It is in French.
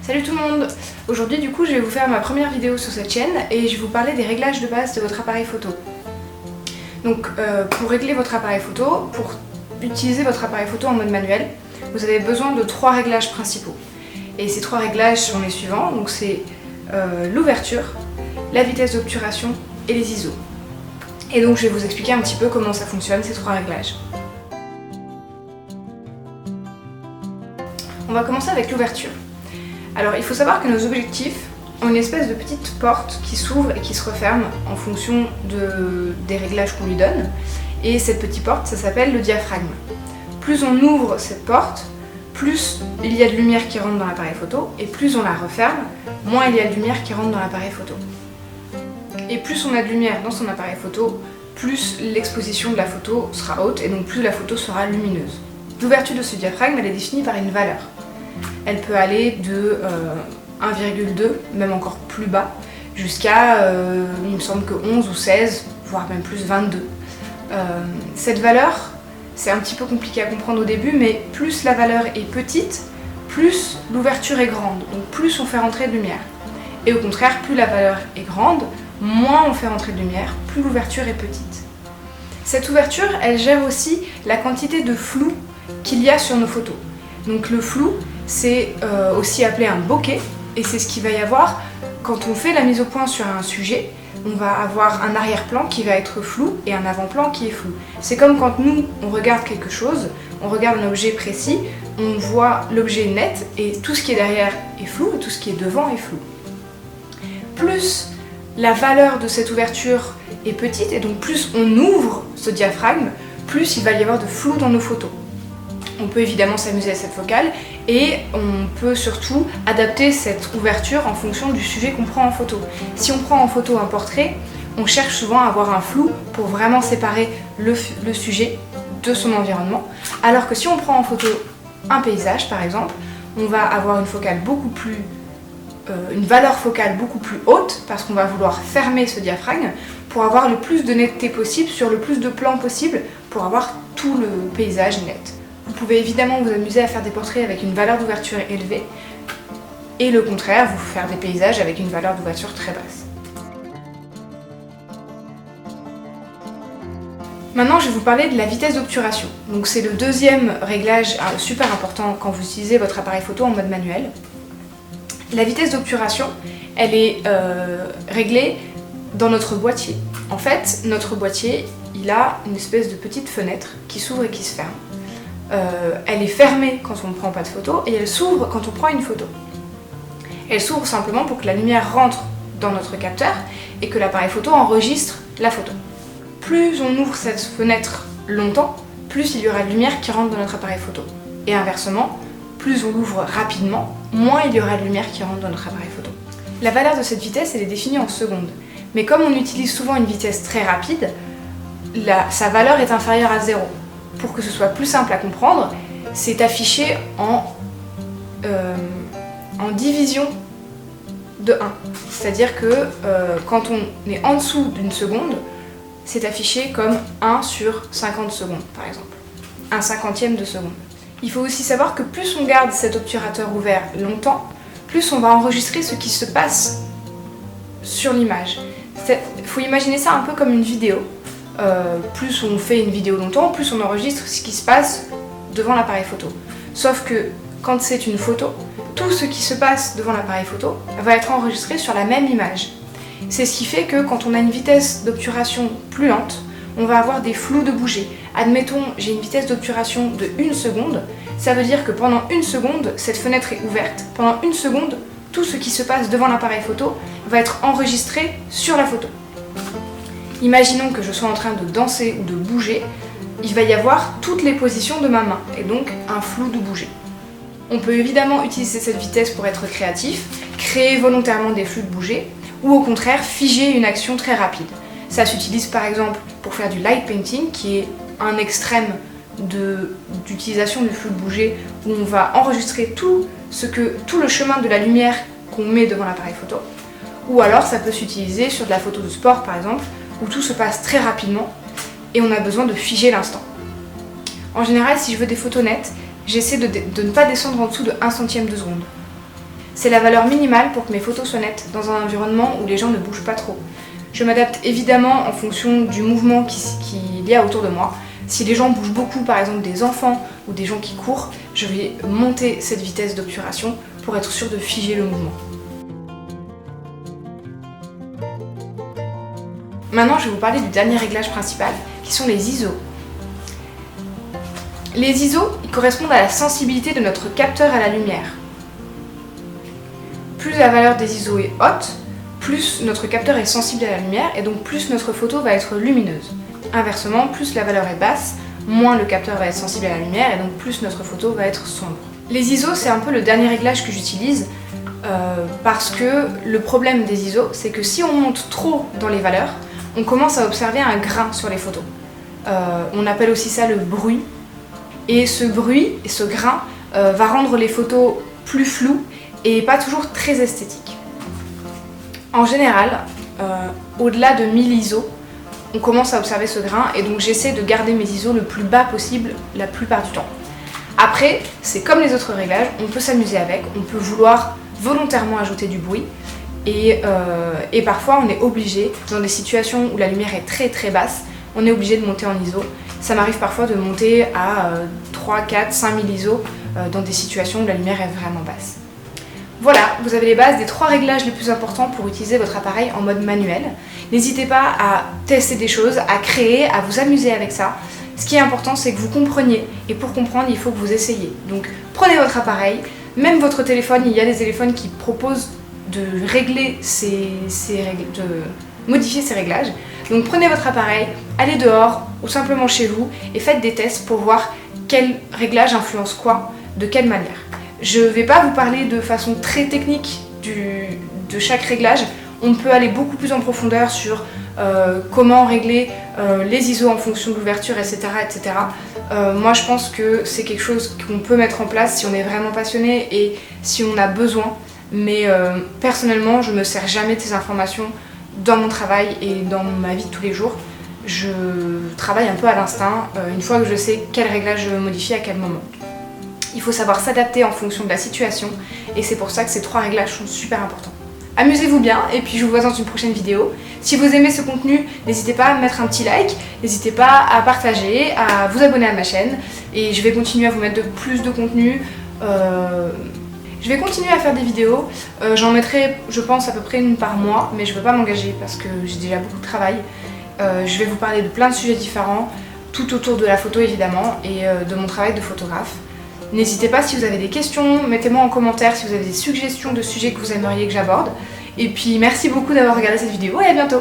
Salut tout le monde! Aujourd'hui du coup je vais vous faire ma première vidéo sur cette chaîne et je vais vous parler des réglages de base de votre appareil photo. Donc pour régler votre appareil photo, pour utiliser votre appareil photo en mode manuel, vous avez besoin de 3 réglages principaux. Et ces 3 réglages sont les suivants, donc c'est l'ouverture, la vitesse d'obturation et les ISO. Et donc je vais vous expliquer un petit peu comment ça fonctionne ces 3 réglages. On va commencer avec l'ouverture. Alors il faut savoir que nos objectifs ont une espèce de petite porte qui s'ouvre et qui se referme en fonction des réglages qu'on lui donne. Et cette petite porte, ça s'appelle le diaphragme. Plus on ouvre cette porte, plus il y a de lumière qui rentre dans l'appareil photo, et plus on la referme, moins il y a de lumière qui rentre dans l'appareil photo. Et plus on a de lumière dans son appareil photo, plus l'exposition de la photo sera haute, et donc plus la photo sera lumineuse. L'ouverture de ce diaphragme, elle est définie par une valeur. Elle peut aller de 1,2, même encore plus bas, jusqu'à, il me semble que 11 ou 16, voire même plus 22. Cette valeur, c'est un petit peu compliqué à comprendre au début, mais plus la valeur est petite, plus l'ouverture est grande, donc plus on fait rentrer de lumière. Et au contraire, plus la valeur est grande, moins on fait rentrer de lumière, plus l'ouverture est petite. Cette ouverture, elle gère aussi la quantité de flou qu'il y a sur nos photos. Donc le flou, c'est aussi appelé un bokeh, et c'est ce qu'il va y avoir quand on fait la mise au point sur un sujet. On va avoir un arrière-plan qui va être flou et un avant-plan qui est flou. C'est comme quand nous, on regarde quelque chose, on regarde un objet précis, on voit l'objet net et tout ce qui est derrière est flou et tout ce qui est devant est flou. Plus la valeur de cette ouverture est petite et donc plus on ouvre ce diaphragme, plus il va y avoir de flou dans nos photos. On peut évidemment s'amuser à cette focale et on peut surtout adapter cette ouverture en fonction du sujet qu'on prend en photo. Si on prend en photo un portrait, on cherche souvent à avoir un flou pour vraiment séparer le sujet de son environnement. Alors que si on prend en photo un paysage par exemple, on va avoir une valeur focale beaucoup plus haute parce qu'on va vouloir fermer ce diaphragme pour avoir le plus de netteté possible sur le plus de plans possible pour avoir tout le paysage net. Vous pouvez évidemment vous amuser à faire des portraits avec une valeur d'ouverture élevée et le contraire, vous faire des paysages avec une valeur d'ouverture très basse. Maintenant, je vais vous parler de la vitesse d'obturation. Donc c'est le deuxième réglage super important quand vous utilisez votre appareil photo en mode manuel. La vitesse d'obturation, elle est réglée dans notre boîtier. En fait, notre boîtier, il a une espèce de petite fenêtre qui s'ouvre et qui se ferme. Elle est fermée quand on ne prend pas de photo et elle s'ouvre quand on prend une photo. Elle s'ouvre simplement pour que la lumière rentre dans notre capteur et que l'appareil photo enregistre la photo. Plus on ouvre cette fenêtre longtemps, plus il y aura de lumière qui rentre dans notre appareil photo. Et inversement, plus on l'ouvre rapidement, moins il y aura de lumière qui rentre dans notre appareil photo. La valeur de cette vitesse, elle est définie en secondes. Mais comme on utilise souvent une vitesse très rapide, sa valeur est inférieure à 0. Pour que ce soit plus simple à comprendre, c'est affiché en division de 1. C'est-à-dire que quand on est en dessous d'une seconde, c'est affiché comme 1 sur 50 secondes, par exemple. 1/50e de seconde. Il faut aussi savoir que plus on garde cet obturateur ouvert longtemps, plus on va enregistrer ce qui se passe sur l'image. Il faut imaginer ça un peu comme une vidéo. Plus on fait une vidéo longtemps, plus on enregistre ce qui se passe devant l'appareil photo. Sauf que quand c'est une photo, tout ce qui se passe devant l'appareil photo va être enregistré sur la même image. C'est ce qui fait que quand on a une vitesse d'obturation plus lente, on va avoir des flous de bouger. Admettons, j'ai une vitesse d'obturation de 1 seconde, ça veut dire que pendant 1 seconde, cette fenêtre est ouverte. Pendant 1 seconde, tout ce qui se passe devant l'appareil photo va être enregistré sur la photo. Imaginons que je sois en train de danser ou de bouger, il va y avoir toutes les positions de ma main, et donc un flou de bouger. On peut évidemment utiliser cette vitesse pour être créatif, créer volontairement des flux de bouger, ou au contraire figer une action très rapide. Ça s'utilise par exemple pour faire du light painting, qui est un extrême d'utilisation du flux de bouger, où on va enregistrer tout le chemin de la lumière qu'on met devant l'appareil photo. Ou alors ça peut s'utiliser sur de la photo de sport par exemple, où tout se passe très rapidement et on a besoin de figer l'instant. En général, si je veux des photos nettes, j'essaie de ne pas descendre en dessous de 1 centième de seconde. C'est la valeur minimale pour que mes photos soient nettes dans un environnement où les gens ne bougent pas trop. Je m'adapte évidemment en fonction du mouvement qu'il y a autour de moi. Si les gens bougent beaucoup, par exemple des enfants ou des gens qui courent, je vais monter cette vitesse d'obturation pour être sûr de figer le mouvement. Maintenant, je vais vous parler du dernier réglage principal, qui sont les ISO. Les ISO, ils correspondent à la sensibilité de notre capteur à la lumière. Plus la valeur des ISO est haute, plus notre capteur est sensible à la lumière et donc plus notre photo va être lumineuse. Inversement, plus la valeur est basse, moins le capteur va être sensible à la lumière et donc plus notre photo va être sombre. Les ISO, c'est un peu le dernier réglage que j'utilise parce que le problème des ISO, c'est que si on monte trop dans les valeurs, on commence à observer un grain sur les photos. On appelle aussi ça le bruit. Et ce bruit et ce grain va rendre les photos plus floues et pas toujours très esthétiques. En général, au-delà de 1000 ISO, on commence à observer ce grain et donc j'essaie de garder mes ISO le plus bas possible la plupart du temps. Après, c'est comme les autres réglages, on peut s'amuser avec, on peut vouloir volontairement ajouter du bruit et parfois on est obligé, dans des situations où la lumière est très très basse, on est obligé de monter en ISO. Ça m'arrive parfois de monter à 3, 4, 5000 ISO dans des situations où la lumière est vraiment basse. Voilà, vous avez les bases des 3 réglages les plus importants pour utiliser votre appareil en mode manuel. N'hésitez pas à tester des choses, à créer, à vous amuser avec ça. Ce qui est important, c'est que vous compreniez, et pour comprendre, il faut que vous essayiez. Donc prenez votre appareil, même votre téléphone, il y a des téléphones qui proposent de régler de modifier ces réglages. Donc prenez votre appareil, allez dehors ou simplement chez vous et faites des tests pour voir quel réglage influence quoi, de quelle manière. Je ne vais pas vous parler de façon très technique de chaque réglage. On peut aller beaucoup plus en profondeur sur comment régler les ISO en fonction de l'ouverture, etc. etc. Moi je pense que c'est quelque chose qu'on peut mettre en place si on est vraiment passionné et si on a besoin. Mais personnellement, je ne me sers jamais de ces informations dans mon travail et dans ma vie de tous les jours. Je travaille un peu à l'instinct, une fois que je sais quel réglage je modifie à quel moment. Il faut savoir s'adapter en fonction de la situation et c'est pour ça que ces 3 réglages sont super importants. Amusez-vous bien et puis je vous vois dans une prochaine vidéo. Si vous aimez ce contenu, n'hésitez pas à mettre un petit like, n'hésitez pas à partager, à vous abonner à ma chaîne et je vais continuer à vous mettre de plus de contenu. Je vais continuer à faire des vidéos, j'en mettrai je pense à peu près une par mois, mais je ne veux pas m'engager parce que j'ai déjà beaucoup de travail. Je vais vous parler de plein de sujets différents, tout autour de la photo évidemment et de mon travail de photographe. N'hésitez pas si vous avez des questions, mettez-moi en commentaire si vous avez des suggestions de sujets que vous aimeriez que j'aborde. Et puis merci beaucoup d'avoir regardé cette vidéo et à bientôt!